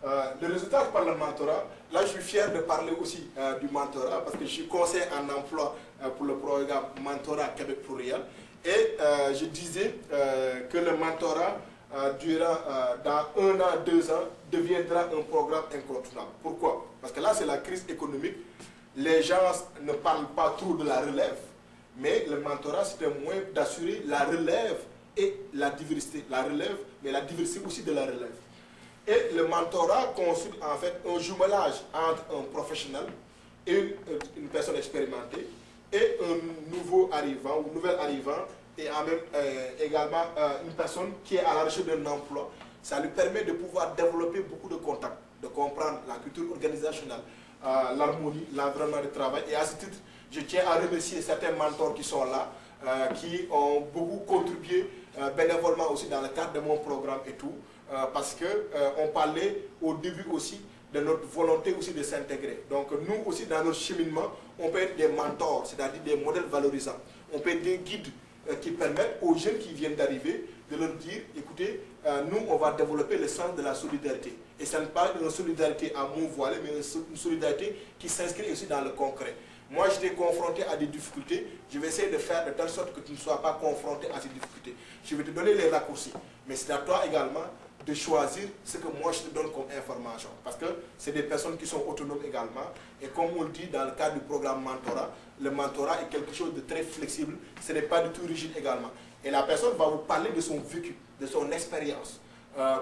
Le résultat par le mentorat, là je suis fier de parler aussi du mentorat parce que je suis conseiller en emploi pour le programme Mentorat Québec Pluriel. Et je disais que le mentorat, dans 1 an, 2 ans, deviendra un programme incontournable. Pourquoi? Parce que là c'est la crise économique, les gens ne parlent pas trop de la relève, mais le mentorat c'est un moyen d'assurer la relève et la diversité. La relève, mais la diversité aussi de la relève. Et le mentorat constitue en fait un jumelage entre un professionnel et une personne expérimentée et un nouveau arrivant ou nouvel arrivant et en même, également une personne qui est à la recherche d'un emploi. Ça lui permet de pouvoir développer beaucoup de contacts, de comprendre la culture organisationnelle, l'harmonie, l'environnement de travail. Et à ce titre, je tiens à remercier certains mentors qui sont là, qui ont beaucoup contribué bénévolement aussi dans le cadre de mon programme et tout. Parce qu'on parlait au début aussi de notre volonté aussi de s'intégrer. Donc nous aussi dans notre cheminement, on peut être des mentors, c'est-à-dire des modèles valorisants. On peut être des guides qui permettent aux jeunes qui viennent d'arriver de leur dire, écoutez, nous on va développer le sens de la solidarité. Et ça n'est pas une solidarité à mots voilés, mais une solidarité qui s'inscrit aussi dans le concret. Moi, j'étais confronté à des difficultés. Je vais essayer de faire de telle sorte que tu ne sois pas confronté à ces difficultés. Je vais te donner les raccourcis. Mais c'est à toi également de choisir ce que moi je te donne comme information. Parce que c'est des personnes qui sont autonomes également. Et comme on le dit dans le cadre du programme mentorat, le mentorat est quelque chose de très flexible. Ce n'est pas du tout rigide également. Et la personne va vous parler de son vécu, de son expérience.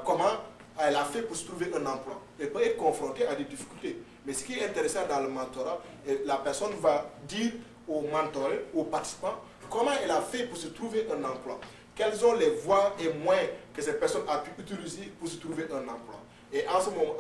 Comment elle a fait pour se trouver un emploi. Elle peut être confrontée à des difficultés. Mais ce qui est intéressant dans le mentorat, la personne va dire aux mentorés, aux participants, comment elle a fait pour se trouver un emploi. Quelles sont les voies et moyens que cette personne a pu utiliser pour se trouver un emploi. Et en ce moment,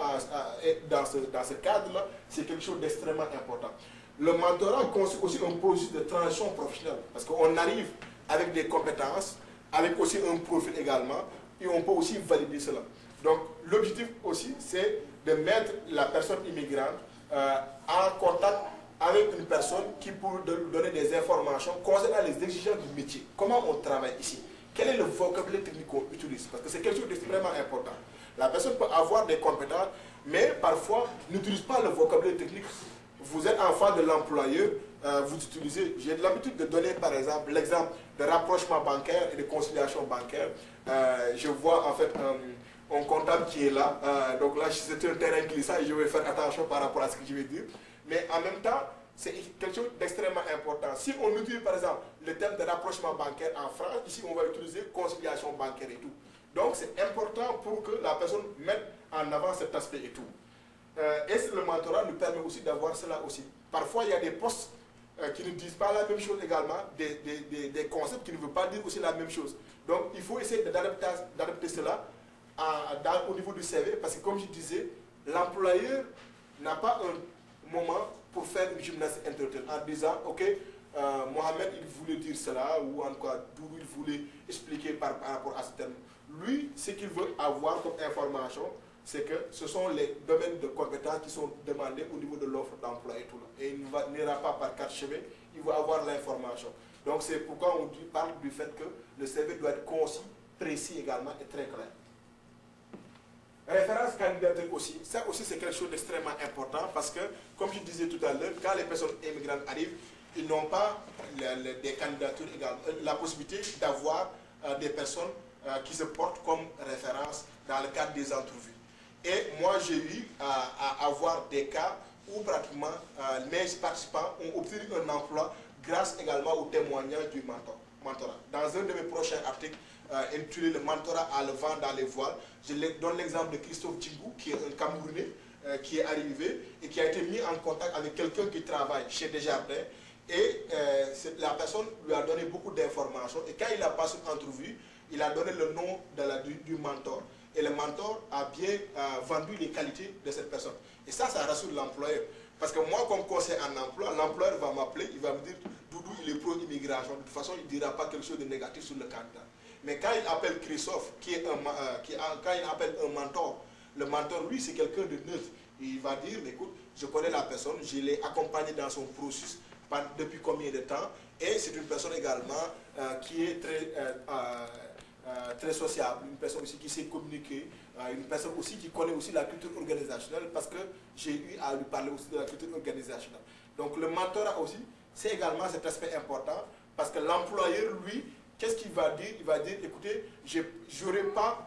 dans ce cadre-là, c'est quelque chose d'extrêmement important. Le mentorat constitue aussi un processus de transition professionnelle. Parce qu'on arrive avec des compétences, avec aussi un profil également, et on peut aussi valider cela. Donc l'objectif aussi, c'est de mettre la personne immigrante en contact avec une personne qui peut donner des informations concernant les exigences du métier. Comment on travaille ici? Quel est le vocabulaire technique qu'on utilise? Parce que c'est quelque chose d'extrêmement important. La personne peut avoir des compétences, mais parfois n'utilise pas le vocabulaire technique. Vous êtes enfant de l'employeur, vous utilisez, j'ai l'habitude de donner par exemple l'exemple de rapprochement bancaire et de conciliation bancaire. Je vois en fait un comptable qui est là, donc là c'est un terrain glissant et je vais faire attention par rapport à ce que je vais dire. Mais en même temps, c'est quelque chose d'extrêmement important. Si on utilise par exemple le terme de rapprochement bancaire en France, ici on va utiliser conciliation bancaire et tout. Donc c'est important pour que la personne mette en avant cet aspect et tout. Et le mentorat nous permet aussi d'avoir cela aussi. Parfois il y a des postes qui ne disent pas la même chose également, des concepts qui ne veulent pas dire aussi la même chose. Donc il faut essayer d'adapter cela au niveau du CV, parce que comme je disais, l'employeur n'a pas un moment pour faire une gymnastique intellectuelle en disant, ok, Mohamed il voulait dire cela, ou en quoi Doudou il voulait expliquer par rapport à ce terme. Lui, ce qu'il veut avoir comme information, c'est que ce sont les domaines de compétences qui sont demandés au niveau de l'offre d'emploi et tout là. Et il n'ira pas par 4 chemins, il va avoir l'information. Donc c'est pourquoi on parle du fait que le CV doit être concis, précis également et très clair. Référence candidature aussi, ça aussi c'est quelque chose d'extrêmement important parce que, comme je disais tout à l'heure, quand les personnes immigrantes arrivent, ils n'ont pas des candidatures également, la possibilité d'avoir des personnes qui se portent comme référence dans le cadre des entrevues. Et moi j'ai eu à avoir des cas où pratiquement mes participants ont obtenu un emploi grâce également au témoignage du mentorat. Dans un de mes prochains articles, intitulé Le mentorat à le vent dans les voiles, je donne l'exemple de Christophe Djingou, qui est un Camerounais qui est arrivé et qui a été mis en contact avec quelqu'un qui travaille chez Desjardins. Et la personne lui a donné beaucoup d'informations. Et quand il a passé une entrevue, il a donné le nom du mentor. Et le mentor a bien vendu les qualités de cette personne. Et ça rassure l'employeur. Parce que moi, comme conseiller en emploi, l'employeur va m'appeler, il va me dire, Doudou, il est pro-immigration. De toute façon, il ne dira pas quelque chose de négatif sur le candidat. Mais quand il appelle Christophe, quand il appelle un mentor, le mentor, lui, c'est quelqu'un de neutre. Il va dire, écoute, je connais la personne, je l'ai accompagné dans son processus depuis combien de temps, et c'est une personne également qui est très très sociable, une personne aussi qui sait communiquer, une personne aussi qui connaît aussi la culture organisationnelle parce que j'ai eu à lui parler aussi de la culture organisationnelle. Donc le mentorat aussi, c'est également cet aspect important parce que l'employeur, lui, qu'est-ce qu'il va dire? Il va dire, écoutez, je n'aurai pas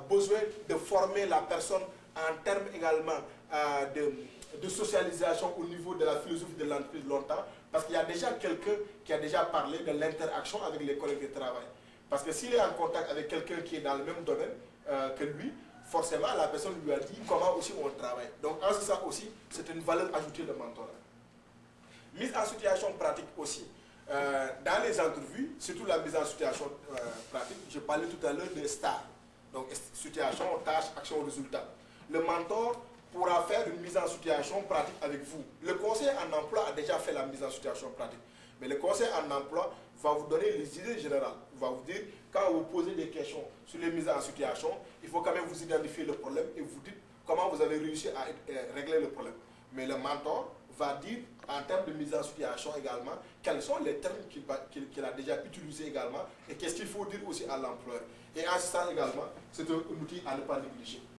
besoin de former la personne en termes également de socialisation au niveau de la philosophie de l'entreprise longtemps, parce qu'il y a déjà quelqu'un qui a déjà parlé de l'interaction avec les collègues de travail. Parce que s'il est en contact avec quelqu'un qui est dans le même domaine que lui, forcément la personne lui a dit comment aussi on travaille. Donc en ce sens aussi, c'est une valeur ajoutée de mentorat. Mise en situation pratique aussi. Dans les entrevues, surtout la mise en situation pratique, je parlais tout à l'heure de STAR. Donc situation, tâche, action, résultat. Le mentor pourra faire une mise en situation pratique avec vous. Le conseiller en emploi a déjà fait la mise en situation pratique. Mais le conseiller en emploi va vous donner les idées générales. Il va vous dire, quand vous posez des questions sur les mises en situation, il faut quand même vous identifier le problème et vous dites comment vous avez réussi à régler le problème. Mais le mentor va dire, en termes de mise en situation également, quels sont les termes qu'il a déjà utilisés également et qu'est-ce qu'il faut dire aussi à l'employeur. Et en ce sens également, c'est un outil à ne pas négliger.